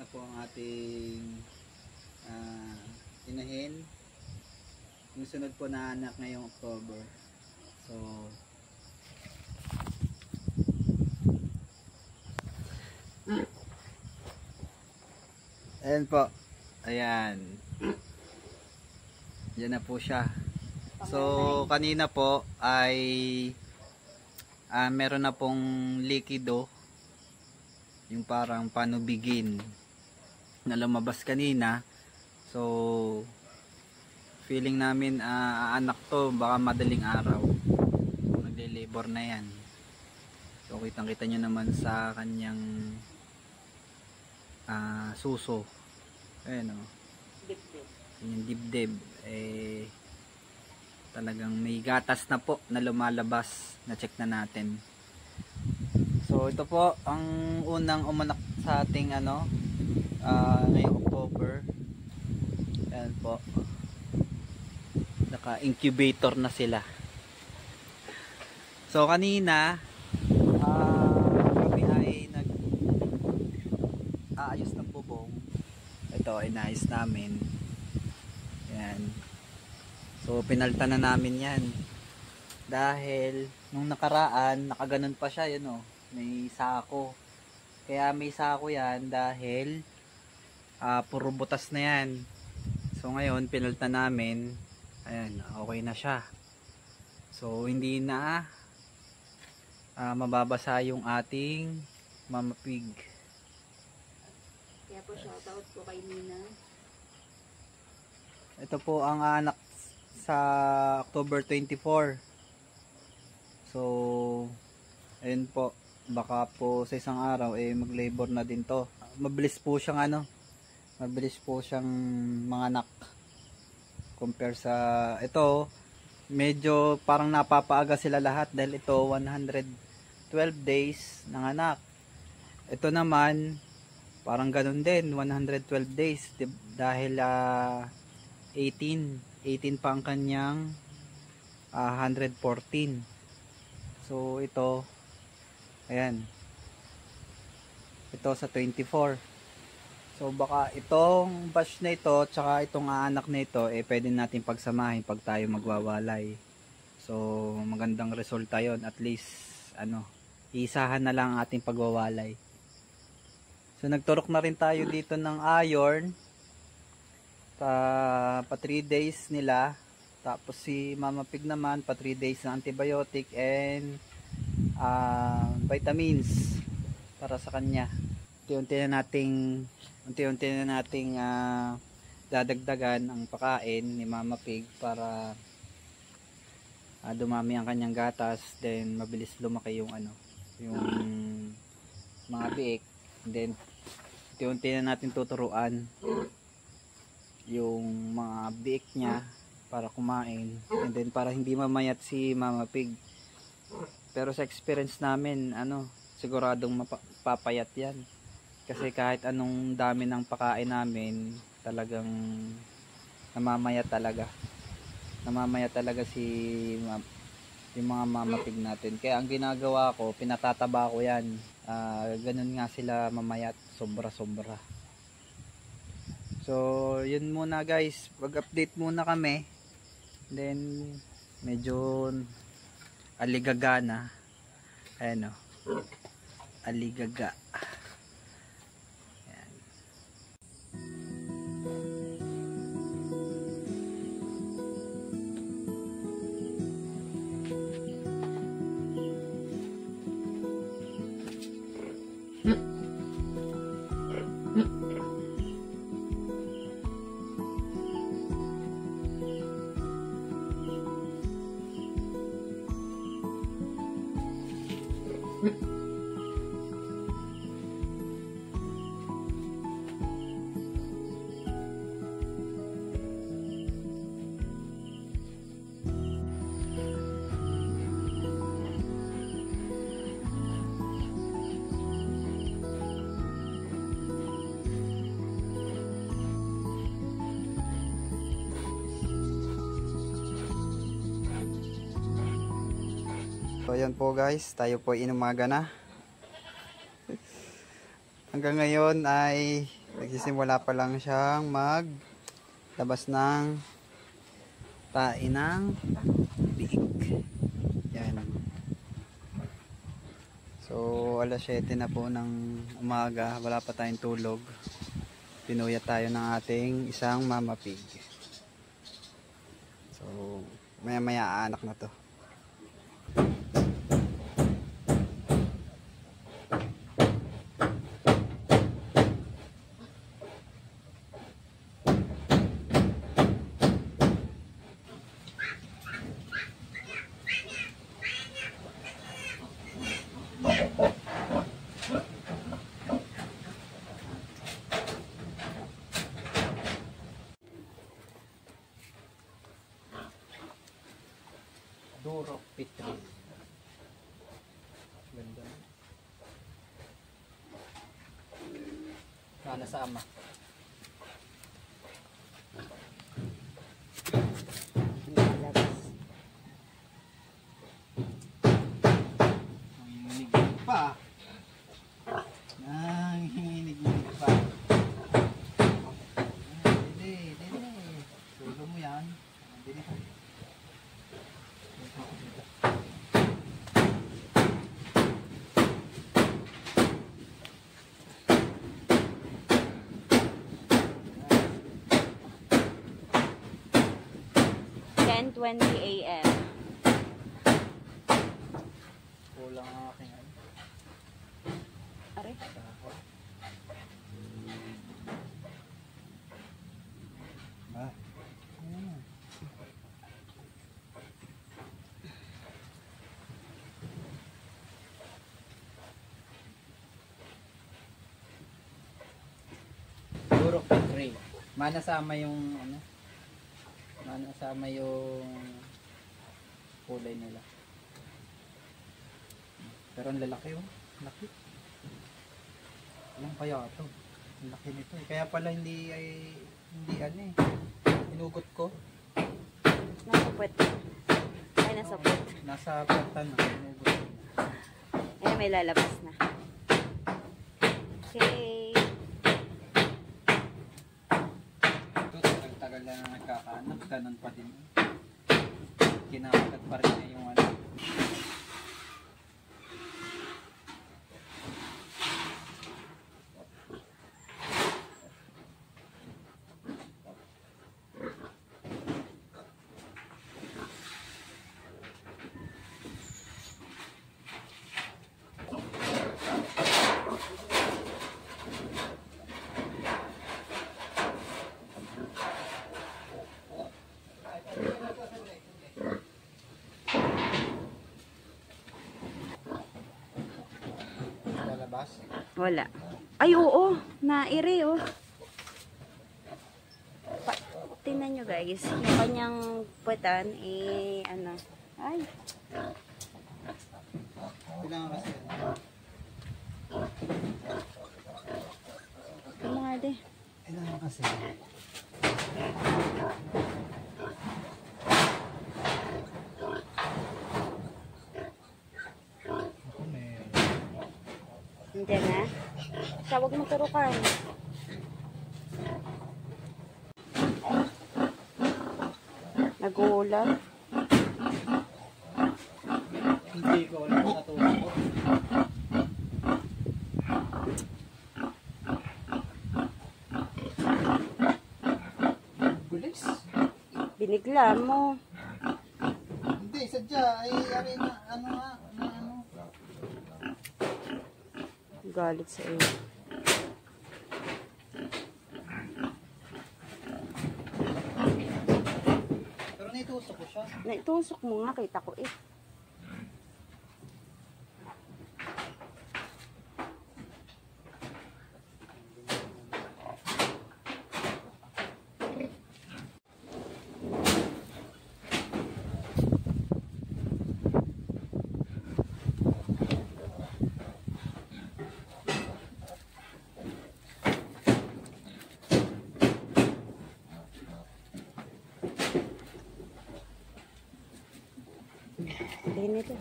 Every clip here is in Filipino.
na po ang ating inahin. Yung sunod po na anak ngayong October. So ayan po. Ayan. Yan na po siya. So kanina po ay meron na pong likido, yung parang panubigin na lumabas kanina. So feeling namin anak to, baka madaling araw nagle-labor na yan. So kitang kita nyo naman sa kanyang suso. Ayan o, Dibdib. yung dibdib talagang may gatas na po na lumalabas. Na check na natin. So ito po ang unang umanak sa ating ngayong October. Ayan po, naka incubator na sila. So kanina kami ay aayos ng bubong. Ito inayos namin. Ayan. So pinalta na namin yan dahil nung nakaraan nakaganon pa siya, yun may sako. Kaya may sako yan dahil puro butas na yan. So ngayon pinalta namin. Ayan, okay na siya. So hindi na mababasa yung ating mama pig. Kaya po shoutout po kay Nina. Ito po ang anak sa October 24. So ayun po, baka po sa isang araw mag-labor na din to. Mabilis po siyang mabilis po siyang manganak compare sa ito. Medyo parang napapaaga sila lahat dahil ito 112 days ng anak. Ito naman parang ganun din, 112 days dahil 18 pa ang kanyang 114. So ito, ayan, ito sa 24. So baka itong batch na ito tsaka itong anak na ito pwede natin pagsamahin pag tayo magwawalay. So magandang resulta yon, at least isahan na lang ang ating pagwawalay. So nagturok na rin tayo dito ng iron pa 3 days nila. Tapos si Mama Pig naman pa 3 days na antibiotic and vitamins para sa kanya. Unti-unti na nating dadagdagan ang pagkain ni Mama Pig para dumami ang kanyang gatas, then mabilis lumaki yung yung mga biik. And then unti-unti na natin tuturuan yung mga biik niya para kumain, and then para hindi mamayat si Mama Pig. Pero sa experience namin, siguradong mapapayat yan. Kasi kahit anong dami ng pakain namin, talagang namamayat talaga. Namamayat talaga yung mga Mama Pig natin. Kaya ang ginagawa ko, pinatataba ko yan. Ganun nga sila mamayat, sobra-sobra. So, yun muna guys. Mag-update muna kami. Then medyo aligaga na. Ayan aligaga. Ayan. So ayan po guys, tayo po inumaga na. Hanggang ngayon ay Nagsisimula pa lang siyang maglabas ng tae ng biik. Yan. So, alas 7 na po ng umaga. Wala pa tayong tulog. Pinuyat tayo ng ating isang mama pig. So, maya-maya anak na to. Durok Pitri. Ganda. Sana sa ama. Nanginginig pa. Nanginginig pa. Dili. Tulo mo yan. Dili. 10:20 AM. Kulang ang aking ano. Are? Ah. Ayan. Durok Pitri. Manasama yung ano? Manasama yung kulay nila. Pero ang lalaki oh. Laki. Alam kaya ito. Ang laki nito. Kaya pala hindi ano eh. Inugot ko. Nasa puwet. Ay, nasa puwet. Nasa puwetan na. Inugot ko. Eh, may lalabas na. Okay. Ito, tagal-tagal na nagkakaanak. Ganun pa din. Kinakagat pa rin niya yung ano. Lalabas. Wala. Ay, oo. Naire, oh. Tingnan nyo, guys. Yung kanyang puwetan, ano. Ay. Kailangan kasi. Ito mga de. Kailangan kasi. Hindi na. Tawag mo turukan. Nagulat. Hindi ko alam sa tulog ko. Bulis. Binigla mo. Hindi, sadya. Ay, na, ano nga. Ano. Galit sa iyo. Pero naitusok ko siya. Naitusok mo nga. Kita ko eh. Sabihin nito.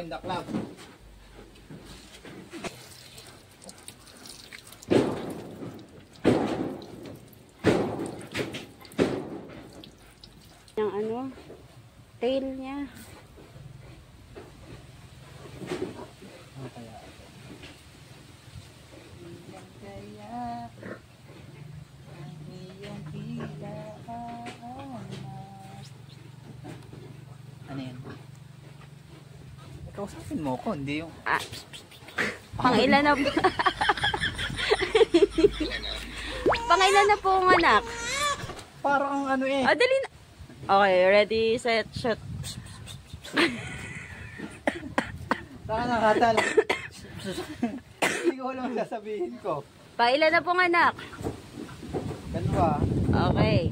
Join the club. Yung ano, tail niya. Ano kaya? Ano yan? Kausapin mo ko, hindi yung... Ah, pangilan na po. Pangilan na po ang anak. Parang ang ano eh. Ah, dali na. Okay, ready, set, shoot. Saka nakatal. Hindi ko alam sasabihin ko. Pailan na po ang anak. Ganun ba? Okay.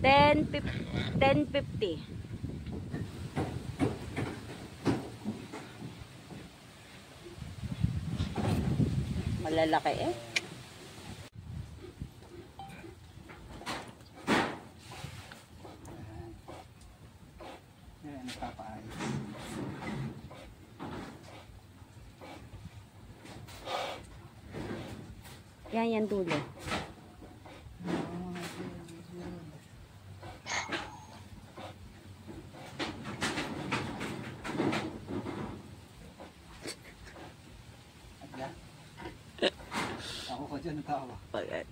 10:50. Malalaki eh. Ayan, nagpapaayos. Yan dulo. Ako ko dyan natawa.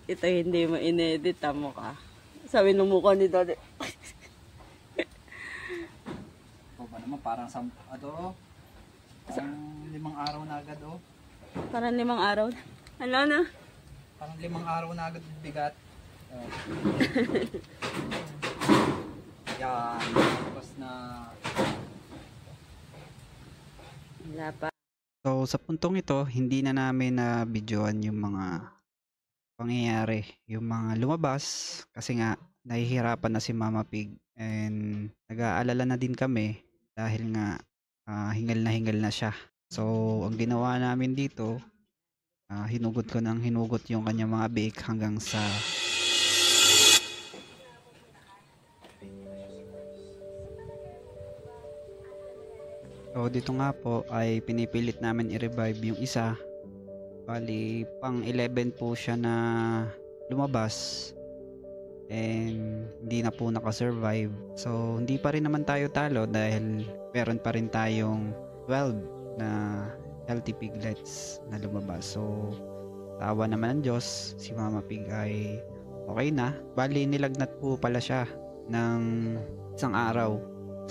Ito hindi mo inedit, tamo ka. Sabi ng mukha ni Daddy. O ba naman, parang parang 5 araw na agad oh. Parang 5 araw. Ano na? Parang 5 araw na agad bigat. Oh. Yan, tapos na. Wala pa. So sa puntong ito, hindi na namin na videoan yung mga pangyayari, yung mga lumabas kasi nga nahihirapan na si Mama Pig and nag-aalala na din kami dahil nga hingal na siya. So ang ginawa namin dito, hinugot ko ng hinugot yung kanyang mga biik hanggang sa so dito nga po ay pinipilit namin i-revive yung isa. Bali pang 11 po siya na lumabas and hindi na po nakasurvive. So hindi pa rin naman tayo talo dahil meron pa rin tayong 12 na healthy piglets na lumabas. So tawa naman ng Diyos, si Mama Pig ay okay na. Bali nilagnat po pala siya ng isang araw.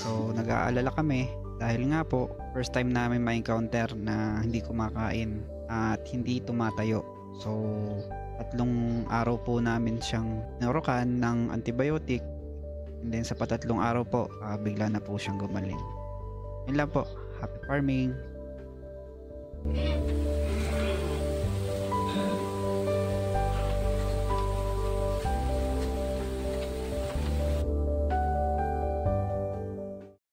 So nag-aalala kami dahil nga po first time namin ma-encounter na hindi kumakain at hindi tumatayo. So 3 araw po namin siyang nirukan ng antibiotic and then sa 3 araw po bigla na po siyang gumaling. Yun lang po. Happy farming!